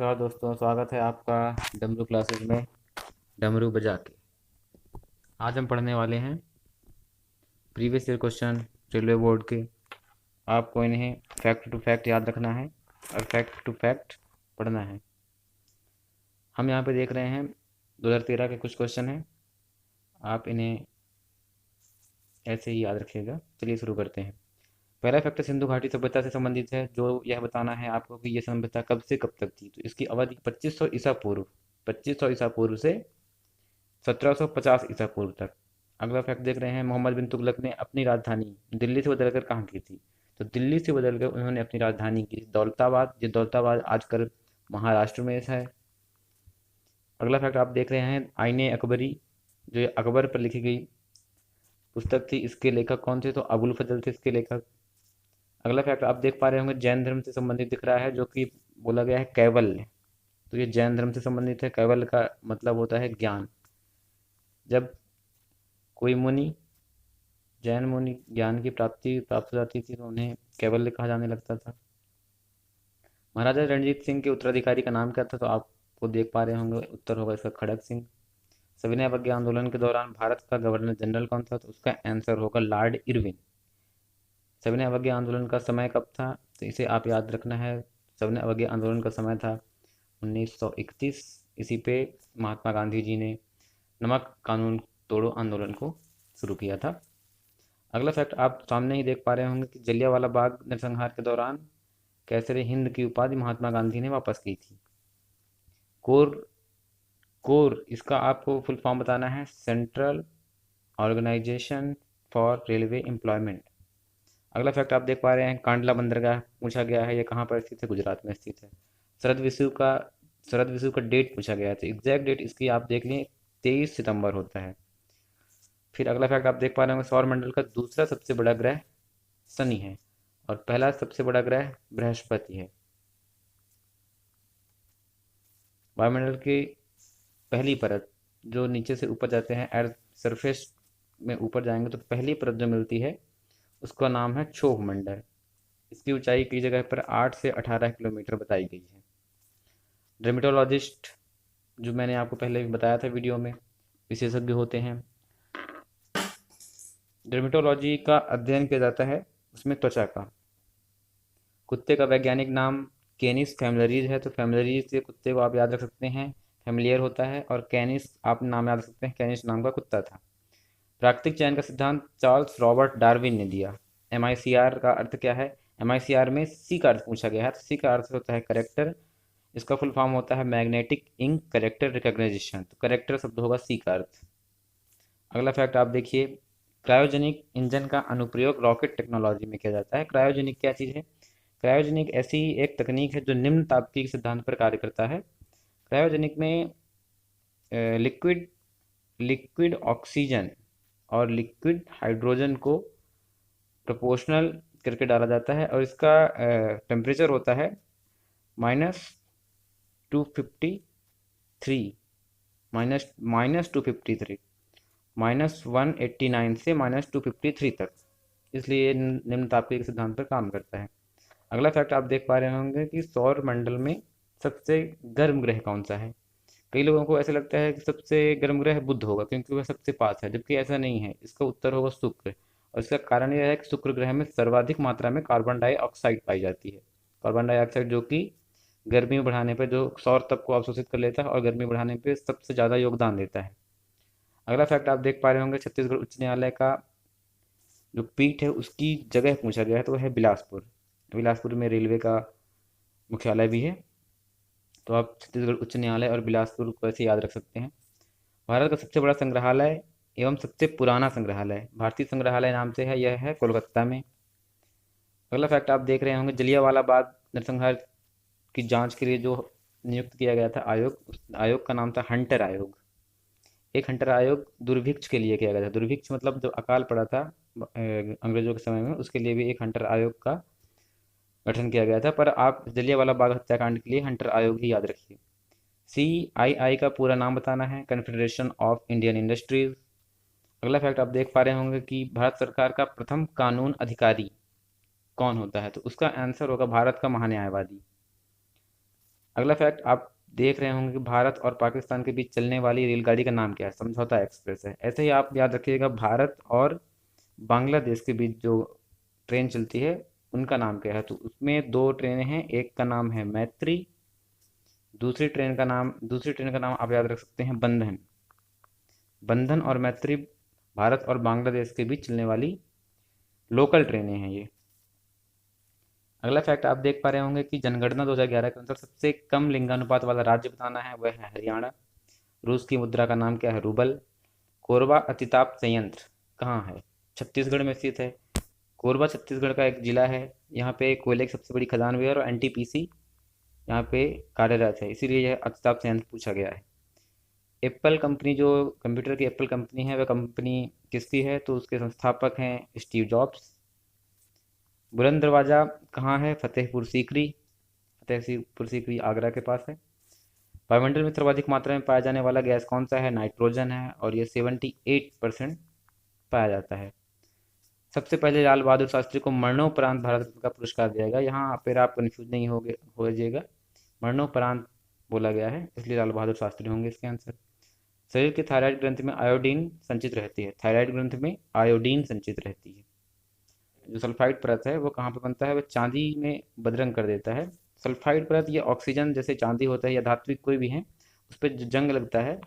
नमस्कार दोस्तों, स्वागत है आपका डमरू क्लासेस में। डमरू बजा के आज हम पढ़ने वाले हैं previous year question railway board के। आपको इन्हें फैक्ट टू फैक्ट याद रखना है और फैक्ट टू फैक्ट पढ़ना है। हम यहाँ पे देख रहे हैं 2013 के कुछ क्वेश्चन हैं, आप इन्हें ऐसे ही याद रखिएगा। चलिए शुरू करते हैं। पहला फैक्टर सिंधु घाटी सभ्यता से संबंधित है, जो यह बताना है आपको कि यह सभ्यता कब से कब तक थी। तो इसकी अवधि 2500 ईसा पूर्व 2500 ईसा पूर्व से 1750 ईसा पूर्व तक। अगला फैक्ट देख रहे हैं, मोहम्मद बिन तुगलक ने अपनी राजधानी दिल्ली से बदलकर कहाँ की थी। तो दिल्ली से बदलकर उन्होंने अपनी राजधानी की दौलताबाद। ये दौलताबाद आजकल महाराष्ट्र में है। अगला फैक्ट आप देख रहे हैं, आईने अकबरी, जो ये अकबर पर लिखी गई पुस्तक थी, इसके लेखक कौन थे। तो अबुल फजल थे इसके लेखक। अगला फैक्ट आप देख पा रहे होंगे, जैन धर्म से संबंधित दिख रहा है, जो कि बोला गया है कैवल्य। तो ये जैन धर्म से संबंधित है। कैवल्य का मतलब होता है ज्ञान। जब कोई मुनि, जैन मुनि ज्ञान की प्राप्ति प्राप्त हो जाती थी तो उन्हें कैवल्य कहा जाने लगता था। महाराजा रणजीत सिंह के उत्तराधिकारी का नाम क्या था। तो आपको देख पा रहे होंगे, उत्तर होगा इसका खड़क सिंह। सविनय अवज्ञा आंदोलन के दौरान भारत का गवर्नर जनरल कौन था। तो उसका आंसर होगा लॉर्ड इरविन। सविनय अवज्ञा आंदोलन का समय कब था, तो इसे आप याद रखना है। सविनय अवज्ञा आंदोलन का समय था 1931। इसी पे महात्मा गांधी जी ने नमक कानून तोड़ो आंदोलन को शुरू किया था। अगला फैक्ट आप सामने ही देख पा रहे होंगे कि जलियांवाला बाग नरसंहार के दौरान कैसरे हिंद की उपाधि महात्मा गांधी ने वापस की थी। कोर, कोर इसका आपको फुल फॉर्म बताना है, central organisation for railway employment. अगला फैक्ट आप देख पा रहे हैं, कांडला बंदरगाह पूछा गया है, ये कहाँ पर स्थित है। गुजरात में स्थित है। शरद विश्व का शरद विश्व का डेट पूछा गया है, तो एग्जैक्ट डेट इसकी आप देख लें, 23 सितंबर होता है। फिर अगला फैक्ट आप देख पा रहे होंगे, सौरमंडल का दूसरा सबसे बड़ा ग्रह शनि है और पहला सबसे बड़ा ग्रह बृहस्पति है। वायुमंडल की पहली परत जो नीचे से ऊपर जाते हैं, अर्थ सरफेस में ऊपर जाएंगे तो पहली परत जो मिलती है उसका नाम है क्षोभ मंडल। इसकी ऊंचाई कई जगह पर 8 से 18 किलोमीटर बताई गई है। डर्मेटोलॉजिस्ट, जो मैंने आपको पहले भी बताया था वीडियो में, विशेषज्ञ होते हैं। डर्मेटोलॉजी का अध्ययन किया जाता है उसमें त्वचा का। कुत्ते का वैज्ञानिक नाम कैनिस फैमिलरीज है, तो फैमिलरीज से कुत्ते को आप याद रख सकते हैं, फैमिलियर होता है। और कैनिस आप नाम याद रख सकते हैं, कैनिस नाम का कुत्ता था। प्राकृतिक चयन का सिद्धांत चार्ल्स रॉबर्ट डार्विन ने दिया। MICR का अर्थ क्या है। MICR में सी का अर्थ पूछा गया है, तो सी का अर्थ होता है करेक्टर। इसका फुल फॉर्म होता है मैग्नेटिक इंक करेक्टर रिकॉग्निशन। तो करेक्टर शब्द होगा सी का अर्थ। अगला फैक्ट आप देखिए, क्रायोजेनिक इंजन का अनुप्रयोग रॉकेट टेक्नोलॉजी में किया जाता है। क्रायोजेनिक क्या चीज़ है। क्रायोजेनिक ऐसी एक तकनीक है जो निम्न तापकीय सिद्धांत पर कार्य करता है। क्रायोजेनिक में लिक्विड लिक्विड ऑक्सीजन और लिक्विड हाइड्रोजन को प्रोपोर्शनल करके डाला जाता है और इसका टेम्परेचर होता है -253, -253, -189 से -253 तक। इसलिए ये निम्न तापीय के सिद्धांत पर काम करता है। अगला फैक्ट आप देख पा रहे होंगे कि सौर मंडल में सबसे गर्म ग्रह कौन सा है। कई लोगों को ऐसा लगता है कि सबसे गर्म ग्रह बुध होगा क्योंकि वह सबसे पास है, जबकि ऐसा नहीं है। इसका उत्तर होगा शुक्र। और इसका कारण यह है कि शुक्र ग्रह में सर्वाधिक मात्रा में कार्बन डाइऑक्साइड पाई जाती है। कार्बन डाइऑक्साइड जो कि गर्मी बढ़ाने पर, जो सौर तप को अवशोषित कर लेता है और गर्मी बढ़ाने पर सबसे ज़्यादा योगदान देता है। अगला फैक्ट आप देख पा रहे होंगे, छत्तीसगढ़ उच्च न्यायालय का जो पीठ है उसकी जगह पूछा गया है, तो वह है बिलासपुर। बिलासपुर में रेलवे का मुख्यालय भी है। तो आप छत्तीसगढ़ उच्च न्यायालय और बिलासपुर को ऐसे याद रख सकते हैं। भारत का सबसे बड़ा संग्रहालय एवं सबसे पुराना संग्रहालय भारतीय संग्रहालय नाम से है, यह है कोलकाता में। अगला फैक्ट आप देख रहे होंगे, जलियांवाला बाग नरसंहार की जांच के लिए जो नियुक्त किया गया था आयोग, उस आयोग का नाम था हंटर आयोग। एक हंटर आयोग दुर्भिक्ष के लिए किया गया था। दुर्भिक्ष मतलब जो अकाल पड़ा था अंग्रेजों के समय में, उसके लिए भी एक हंटर आयोग का गठन किया गया था। पर आप जलियांवाला बाग हत्याकांड के लिए हंटर आयोग ही याद रखिए। CII का पूरा नाम बताना है, कन्फेडरेशन ऑफ इंडियन इंडस्ट्रीज। अगला फैक्ट आप देख पा रहे होंगे कि भारत सरकार का प्रथम कानून अधिकारी कौन होता है। तो उसका आंसर होगा भारत का महान्यायवादी। अगला फैक्ट, आप देख रहे होंगे कि भारत और पाकिस्तान के बीच चलने वाली रेलगाड़ी का नाम क्या है? समझौता एक्सप्रेस है। ऐसे ही आप याद रखिएगा, भारत और बांग्लादेश के बीच जो ट्रेन चलती है उनका नाम क्या है? तो उसमें दो ट्रेनें हैं, एक का नाम है मैत्री, दूसरी ट्रेन का नाम आप याद रख सकते हैं बंधन। बंधन और मैत्री भारत और बांग्लादेश के बीच चलने वाली लोकल ट्रेनें हैं ये। अगला फैक्ट, आप देख पा रहे होंगे कि जनगणना 2011 के अनुसार सबसे कम लिंगानुपात वाला राज्य बताना है, वह है हरियाणा। रूस की मुद्रा का नाम क्या है? रूबल। कोरबा अतिताप संयंत्र कहाँ है? छत्तीसगढ़ में स्थित है। कोरबा छत्तीसगढ़ का एक जिला है। यहाँ पे कोयले की सबसे बड़ी खदान भी है और एनटीपीसी यहाँ पे कार्यरत है, इसीलिए यह अतिताप संयंत्र पूछा गया है। एप्पल कंपनी, जो कंप्यूटर की एप्पल कंपनी है, वह कंपनी किसकी है? तो उसके संस्थापक हैं स्टीव जॉब्स। बुलंद दरवाज़ा कहाँ है? फतेहपुर सीकरी। फतेहपुर सीकरी आगरा के पास है। वायुमंडल में सर्वाधिक मात्रा में पाया जाने वाला गैस कौन सा है? नाइट्रोजन है, और ये 78% पाया जाता है। सबसे पहले लाल बहादुर शास्त्री को मरणोपरांत भारत रत्न का पुरस्कार दिया गया। यहाँ पर आप कन्फ्यूज नहीं हो जाइएगा, मरणोपरांत बोला गया है, इसलिए लाल बहादुर शास्त्री होंगे इसके आंसर। शरीर के थायराइड ग्रंथि में आयोडीन संचित रहती है। थायराइड ग्रंथि में आयोडीन संचित रहती है। जो सल्फाइड परत है वो कहाँ पे बनता है? वो चांदी में बदरंग कर देता है। सल्फाइड परत ये ऑक्सीजन, जैसे चांदी होता है या धात्विक कोई भी है, उस पर जो जंग लगता है,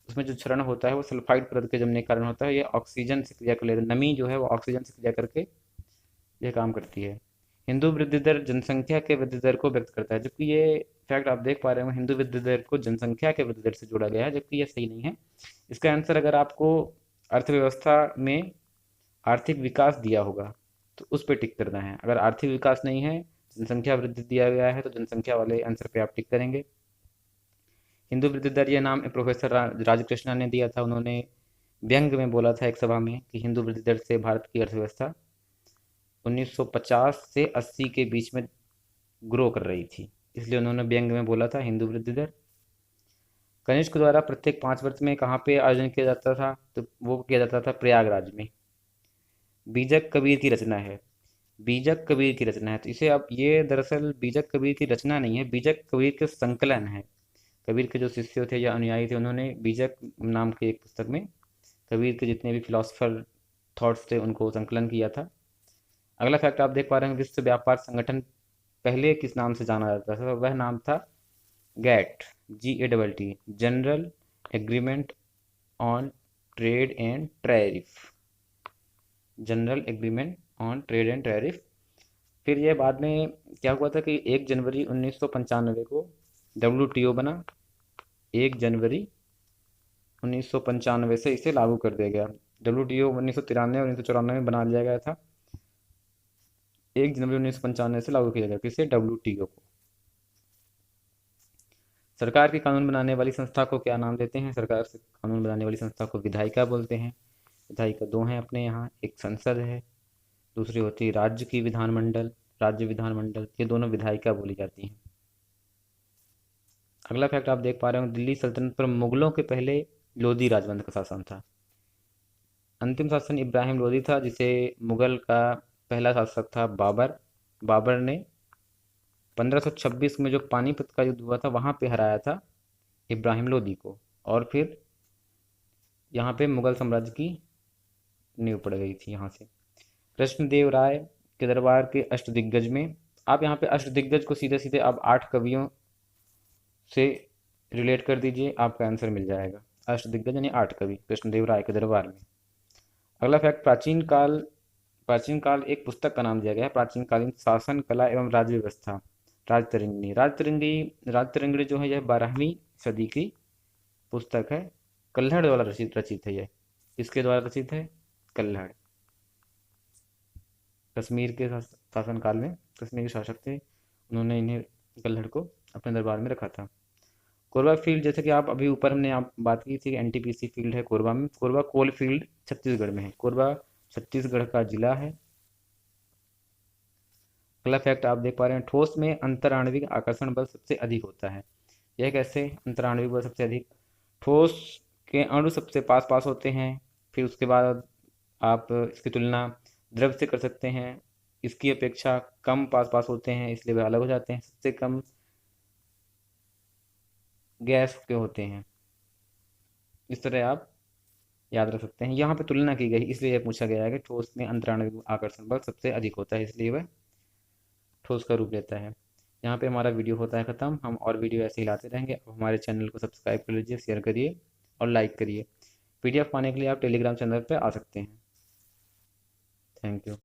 उसमें जो क्षरण होता है वो सल्फाइड परत के जमने के कारण होता है। ये ऑक्सीजन से क्रिया कर लेते हैं, नमी जो है वो ऑक्सीजन से क्रिया करके ये काम करती है। हिंदू वृद्धि दर जनसंख्या के वृद्धि दर को व्यक्त करता है, जबकि ये फैक्ट आप देख पा रहे हो, हिंदू वृद्धि दर को जनसंख्या के वृद्धि दर से जोड़ा गया है, जबकि ये सही नहीं है। इसका आंसर अगर आपको अर्थव्यवस्था में आर्थिक विकास दिया होगा तो उस पर टिक करना है। अगर आर्थिक विकास नहीं है, जनसंख्या वृद्धि दिया गया है, तो जनसंख्या वाले आंसर पे आप टिक करेंगे। हिंदू वृद्धि दर ये नाम प्रोफेसर राजकृष्णन ने दिया था। उन्होंने व्यंग में बोला था एक सभा में कि हिंदू वृद्धि दर से भारत की अर्थव्यवस्था 1950 से 80 के बीच में ग्रो कर रही थी, इसलिए उन्होंने व्यंग में बोला था हिंदू वृद्धि दर। कनिष्क द्वारा प्रत्येक 5 वर्ष में कहाँ पे आयोजन किया जाता था? तो वो किया जाता था प्रयागराज में। बीजक कबीर की रचना है। बीजक कबीर की रचना है, तो इसे आप, ये दरअसल बीजक कबीर की रचना नहीं है, बीजक कबीर के संकलन है। कबीर के जो शिष्य थे या अनुयायी थे, उन्होंने बीजक नाम के एक पुस्तक में कबीर के जितने भी फिलोसफर थॉट्स थे उनको संकलन किया था। अगला फैक्ट आप देख पा रहे हैं, विश्व व्यापार संगठन पहले किस नाम से जाना जाता था? वह नाम था GATT, GATT, general agreement on trade and tariff. General agreement on trade and tariff. फिर यह बाद में क्या हुआ था कि 1 जनवरी 1995 को WTO बना। 1 जनवरी 1995 से इसे लागू कर दिया गया। WTO 1993 और 1994 में बना लिया गया था। 1 जनवरी 1995 से लागू किया गया, किसे? WTO को। सरकार की कानून बनाने वाली संस्था को क्या नाम देते हैं? सरकार से कानून बनाने वाली संस्था को विधायिका बोलते हैं। विधायिका दो हैं अपने यहाँ, एक संसद है, दूसरी होती है राज्य की विधानमंडल, राज्य विधानमंडल, ये दोनों विधायिका बोली जाती हैं। अगला फैक्ट आप देख पा रहे हो, दिल्ली सल्तनत पर मुगलों के पहले लोधी राजवंश का शासन था। अंतिम शासन इब्राहिम लोधी था, जिसे मुगल का पहला शासक था बाबर। बाबर ने 1526 में जो पानीपत का युद्ध हुआ था वहां पे हराया था इब्राहिम लोधी को, और फिर यहाँ पे मुगल साम्राज्य की नींव पड़ गई थी यहाँ से। कृष्णदेव राय के दरबार के अष्टदिग्गज में, आप यहाँ पे अष्टदिग्गज को सीधे सीधे आप 8 कवियों से रिलेट कर दीजिए, आपका आंसर मिल जाएगा। अष्टदिग्गज यानी 8 कवि कृष्णदेव राय के दरबार में। अगला फैक्ट, प्राचीन काल एक पुस्तक का नाम दिया गया है, प्राचीन कालीन शासन कला एवं राज्य व्यवस्था। राजतरंगिणी जो है यह 12वीं सदी की पुस्तक है। कल्हड़ द्वारा रचित है। यह किसके द्वारा रचित है? कल्हड़। कश्मीर के शासनकाल में कश्मीर के शासक थे, उन्होंने इन्हें कल्हड़ को अपने दरबार में रखा था। कोरबा फील्ड, जैसे कि आप अभी ऊपर हमने आप बात की थी, NTPC फील्ड है कोरबा में। कोरबा कोल फील्ड छत्तीसगढ़ में है। कोरबा छत्तीसगढ़ का जिला है। अगला फैक्ट आप देख पा रहे हैं, ठोस में अंतराण्विक आकर्षण बल सबसे अधिक होता है। यह कैसे अंतराण्विक बल सबसे अधिक? ठोस के अणु सबसे पास पास होते हैं, फिर उसके बाद आप इसकी तुलना द्रव से कर सकते हैं, इसकी अपेक्षा कम पास पास होते हैं, इसलिए वे अलग हो जाते हैं। सबसे कम गैस के होते हैं। इस तरह आप याद रख सकते हैं। यहाँ पे तुलना की गई इसलिए यह पूछा गया है कि ठोस में अंतराणु आकर्षण बल सबसे अधिक होता है, इसलिए वह ठोस का रूप लेता है। यहाँ पे हमारा वीडियो होता है ख़त्म। हम और वीडियो ऐसे ही लाते रहेंगे। अब हमारे चैनल को सब्सक्राइब कर लीजिए, शेयर करिए और लाइक करिए। PDF पाने के लिए आप टेलीग्राम चैनल पर आ सकते हैं। Thank you.